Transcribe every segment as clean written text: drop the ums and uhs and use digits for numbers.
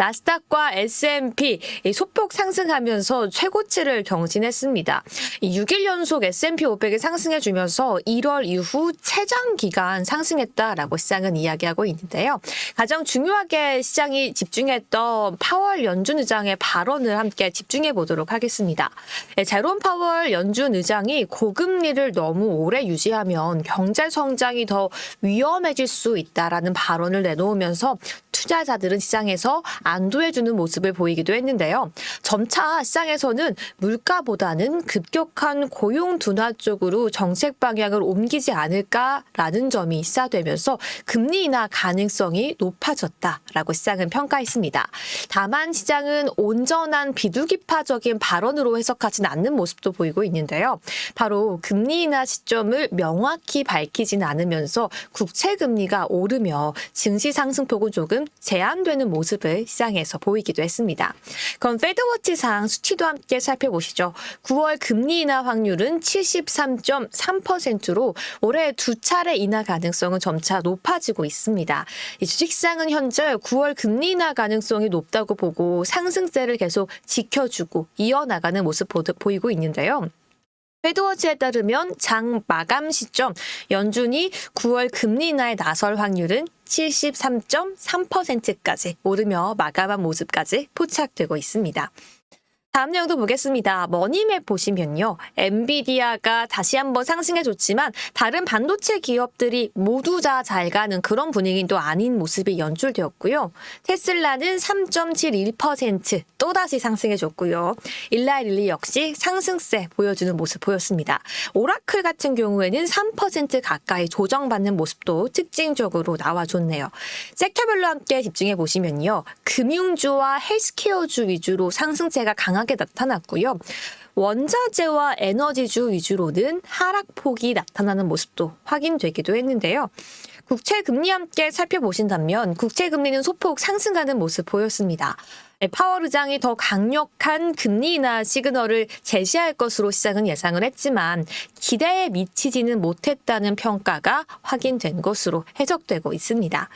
나스닥과 S&P 소폭 상승하면서 최고치를 경신했습니다. 6일 연속 S&P 500이 상승해주면서 1월 이후 최장 기간 상승했다라고 시장은 이야기하고 있는데요. 가장 중요하게 시장이 집중했던 파월 연준 의장의 발언을 함께 집중해 보도록 하겠습니다. 제롬 파월 연준 의장이 고금리를 너무 오래 유지하면 경제 성장이 더 위험해질 수 있다라는 발언을 내놓으면서 투자자들은 시장에서 안도해주는 모습을 보이기도 했는데요. 점차 시장에서는 물가보다는 급격한 고용 둔화 쪽으로 정책 방향을 옮기지 않을까라는 점이 시사되면서 금리 인하 가능성이 높아졌다라고 시장은 평가했습니다. 다만 시장은 온전한 비둘기파적인 발언으로 해석하진 않는 모습도 보이고 있는데요. 바로 금리 인하 시점을 명확히 밝히진 않으면서 국채 금리가 오르며 증시 상승폭은 조금 제한되는 모습을 시장에서 보이기도 했습니다. 그럼 페드워치상 수치도 함께 살펴보시죠. 9월 금리 인하 확률은 73.3%로 올해 두 차례 인하 가능성은 점차 높아지고 있습니다. 이 주식시장은 현재 9월 금리 인하 가능성이 높다고 보고 상승세를 계속 지켜주고 이어나가는 모습 보이고 있는데요. 페드워치에 따르면 장 마감 시점 연준이 9월 금리 인하에 나설 확률은 73.3%까지 오르며 마감한 모습까지 포착되고 있습니다. 다음 내용도 보겠습니다. 머니맵 보시면요. 엔비디아가 다시 한번 상승해줬지만 다른 반도체 기업들이 모두 다 잘 가는 그런 분위기는 또 아닌 모습이 연출되었고요. 테슬라는 3.71% 또다시 상승해줬고요. 일라이릴리 역시 상승세 보여주는 모습 보였습니다. 오라클 같은 경우에는 3% 가까이 조정받는 모습도 특징적으로 나와줬네요. 섹터별로 함께 집중해 보시면요. 금융주와 헬스케어주 위주로 상승세가 강하게 나타났고요. 원자재와 에너지주 위주로는 하락폭이 나타나는 모습도 확인되기도 했는데요. 국채금리 함께 살펴보신다면 국채금리는 소폭 상승하는 모습 보였습니다. 파월 의장이 더 강력한 금리 인하 시그널을 제시할 것으로 시장은 예상을 했지만 기대에 미치지는 못했다는 평가가 확인된 것으로 해석되고 있습니다.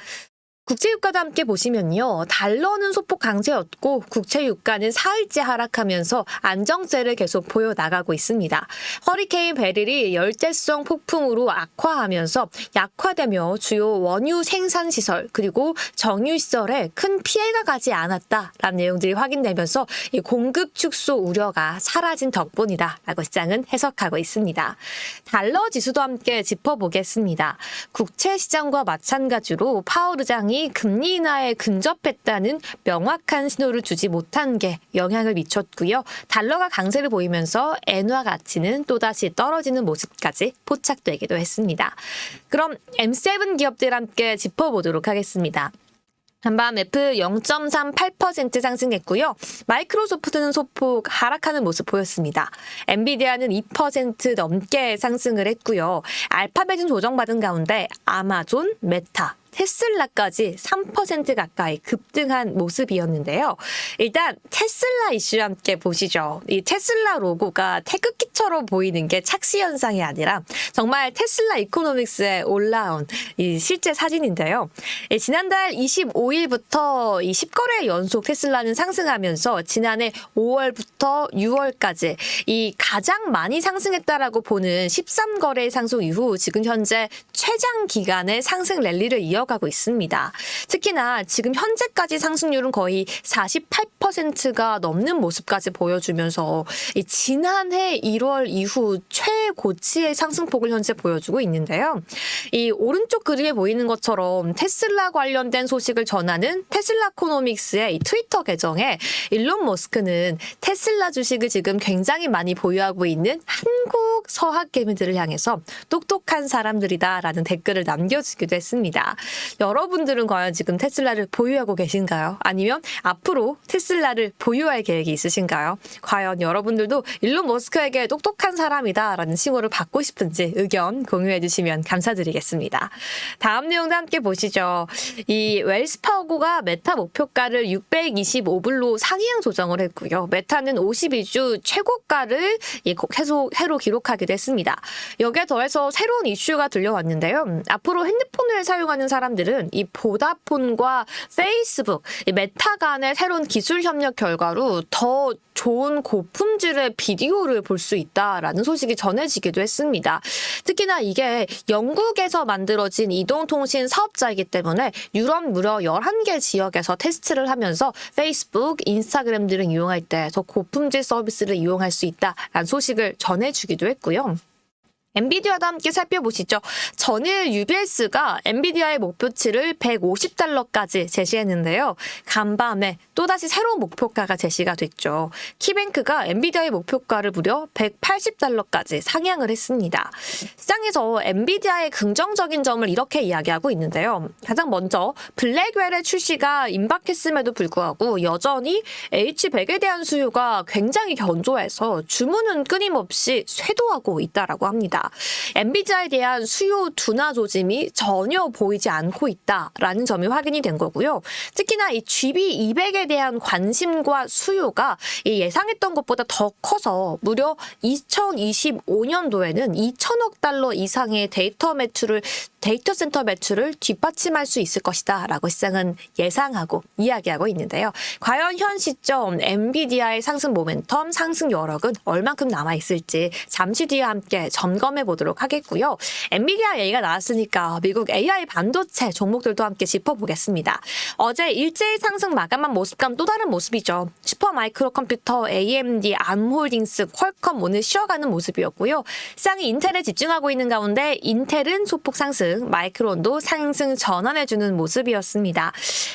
국제유가도 함께 보시면요. 달러는 소폭 강세였고 국채유가는 사흘째 하락하면서 안정세를 계속 보여나가고 있습니다. 허리케인 베릴이 열대성 폭풍으로 악화하면서 약화되며 주요 원유 생산시설 그리고 정유시설에 큰 피해가 가지 않았다라는 내용들이 확인되면서 이 공급 축소 우려가 사라진 덕분이다라고 시장은 해석하고 있습니다. 달러 지수도 함께 짚어보겠습니다. 국채시장과 마찬가지로 파월 의장이 금리 인하에 근접했다는 명확한 신호를 주지 못한 게 영향을 미쳤고요. 달러가 강세를 보이면서 엔화 가치는 또다시 떨어지는 모습까지 포착되기도 했습니다. 그럼 M7 기업들 함께 짚어보도록 하겠습니다. 한밤 애플 0.38% 상승했고요. 마이크로소프트는 소폭 하락하는 모습 보였습니다. 엔비디아는 2% 넘게 상승을 했고요. 알파벳은 조정받은 가운데 아마존, 메타, 테슬라까지 3% 가까이 급등한 모습이었는데요. 일단 테슬라 이슈 함께 보시죠. 이 테슬라 로고가 태극기처럼 보이는 게 착시 현상이 아니라 정말 테슬라 이코노믹스에 올라온 이 실제 사진인데요. 지난달 25일부터 이 10거래 연속 테슬라는 상승하면서 지난해 5월부터 6월까지 이 가장 많이 상승했다라고 보는 13거래 상승 이후 지금 현재 최장 기간의 상승 랠리를 이어가고 있습니다. 특히나 지금 현재까지 상승률은 거의 48%가 넘는 모습까지 보여주면서 지난해 1월 이후 최고치의 상승폭을 현재 보여주고 있는데요. 이 오른쪽 그림에 보이는 것처럼 테슬라 관련된 소식을 전하는 테슬라코노믹스의 이 트위터 계정에 일론 머스크는 테슬라 주식을 지금 굉장히 많이 보유하고 있는 한국 서학개미들을 향해서 똑똑한 사람들이다라는 댓글을 남겨주기도 했습니다. 여러분들은 과연 지금 테슬라를 보유하고 계신가요? 아니면 앞으로 테슬라 테슬라를 보유할 계획이 있으신가요? 과연 여러분들도 일론 머스크에게 똑똑한 사람이다라는 칭호를 받고 싶은지 의견 공유해 주시면 감사드리겠습니다. 다음 내용도 함께 보시죠. 이 웰스파고가 메타 목표가를 625불로 상향 조정을 했고요. 메타는 52주 최고가를 계속 새로 기록하기도 했습니다. 여기에 더해서 새로운 이슈가 들려왔는데요. 앞으로 핸드폰을 사용하는 사람들은 이 보다폰과 페이스북, 이 메타 간의 새로운 기술 협력 결과로 더 좋은 고품질의 비디오를 볼 수 있다라는 소식이 전해지기도 했습니다. 특히나 이게 영국에서 만들어진 이동통신 사업자이기 때문에 유럽 무려 11개 지역에서 테스트를 하면서 페이스북, 인스타그램 등을 이용할 때 더 고품질 서비스를 이용할 수 있다라는 소식을 전해주기도 했고요. 엔비디아도 함께 살펴보시죠. 전일 UBS가 엔비디아의 목표치를 150달러까지 제시했는데요. 간밤에 또다시 새로운 목표가가 제시가 됐죠. 키뱅크가 엔비디아의 목표가를 무려 180달러까지 상향을 했습니다. 시장에서 엔비디아의 긍정적인 점을 이렇게 이야기하고 있는데요. 가장 먼저 블랙웰의 출시가 임박했음에도 불구하고 여전히 H100에 대한 수요가 굉장히 견조해서 주문은 끊임없이 쇄도하고 있다라고 합니다. 엔비디아에 대한 수요 둔화 조짐이 전혀 보이지 않고 있다라는 점이 확인이 된 거고요. 특히나 이 GB200에 대한 관심과 수요가 예상했던 것보다 더 커서 무려 2025년도에는 2천억 달러 이상의 데이터 센터 매출을 뒷받침할 수 있을 것이다 라고 시장은 예상하고 이야기하고 있는데요. 과연 현 시점 엔비디아의 상승 모멘텀, 상승 여력은 얼만큼 남아있을지 잠시 뒤에 함께 점검해 보도록 하겠고요. 엔비디아 얘기가 나왔으니까 미국 AI 반도체 종목들도 함께 짚어보겠습니다. 어제 일제히 상승 마감한 모습과는 또 다른 모습이죠. 슈퍼마이크로 컴퓨터, AMD, 암홀딩스, 퀄컴 오늘 쉬어가는 모습이었고요. 시장이 인텔에 집중하고 있는 가운데 인텔은 소폭 상승, 마이크론도 상승 전환해주는 모습이었습니다.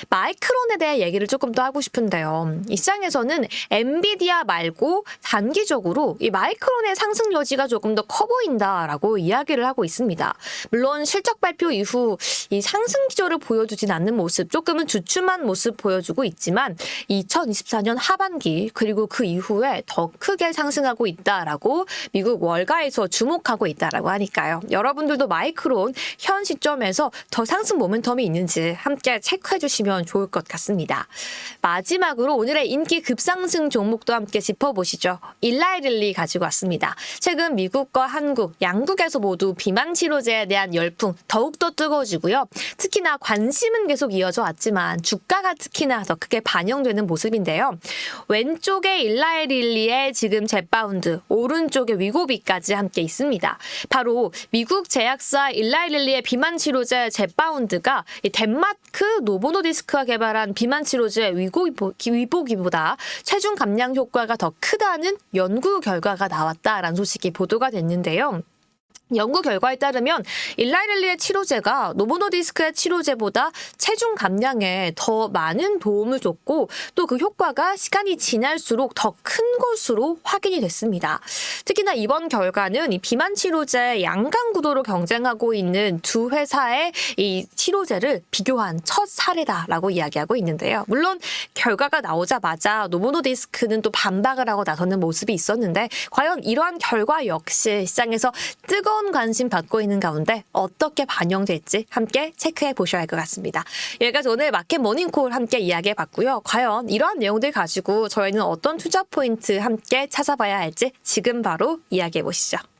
마이크론에 대해 얘기를 조금 더 하고 싶은데요. 이 시장에서는 엔비디아 말고 단기적으로 이 마이크론의 상승 여지가 조금 더 커 보인다라고 이야기를 하고 있습니다. 물론 실적 발표 이후 이 상승 기조를 보여주진 않는 모습, 조금은 주춤한 모습 보여주고 있지만 2024년 하반기 그리고 그 이후에 더 크게 상승하고 있다라고 미국 월가에서 주목하고 있다라고 하니까요. 여러분들도 마이크론 현 시점에서 더 상승 모멘텀이 있는지 함께 체크해 주시면 좋을 것 같습니다. 마지막으로 오늘의 인기 급상승 종목도 함께 짚어보시죠. 일라이릴리 가지고 왔습니다. 최근 미국과 한국, 양국에서 모두 비만 치료제에 대한 열풍 더욱더 뜨거워지고요. 특히나 관심은 계속 이어져 왔지만 주가가 특히나 더 크게 반영되는 모습인데요. 왼쪽에 일라이릴리의 지금 젯바운드, 오른쪽에 위고비까지 함께 있습니다. 바로 미국 제약사 일라이릴리의 비만 치료제 젯바운드가 덴마크 노보노디스크가 개발한 비만 치료제 위고기보다 체중 감량 효과가 더 크다는 연구 결과가 나왔다라는 소식이 보도가 됐는데요. 연구 결과에 따르면 일라이릴리의 치료제가 노보노디스크의 치료제보다 체중 감량에 더 많은 도움을 줬고 또 그 효과가 시간이 지날수록 더 큰 것으로 확인이 됐습니다. 특히나 이번 결과는 이 비만 치료제 양강 구도로 경쟁하고 있는 두 회사의 이 치료제를 비교한 첫 사례다라고 이야기하고 있는데요. 물론 결과가 나오자마자 노보노디스크는 또 반박을 하고 나서는 모습이 있었는데 과연 이러한 결과 역시 시장에서 뜨거운 관심 받고 있는 가운데 어떻게 반영될지 함께 체크해 보셔야 할 것 같습니다. 여기까지 오늘 마켓 모닝콜 함께 이야기해 봤고요. 과연 이러한 내용들 가지고 저희는 어떤 투자 포인트 함께 찾아봐야 할지 지금 바로 이야기해 보시죠.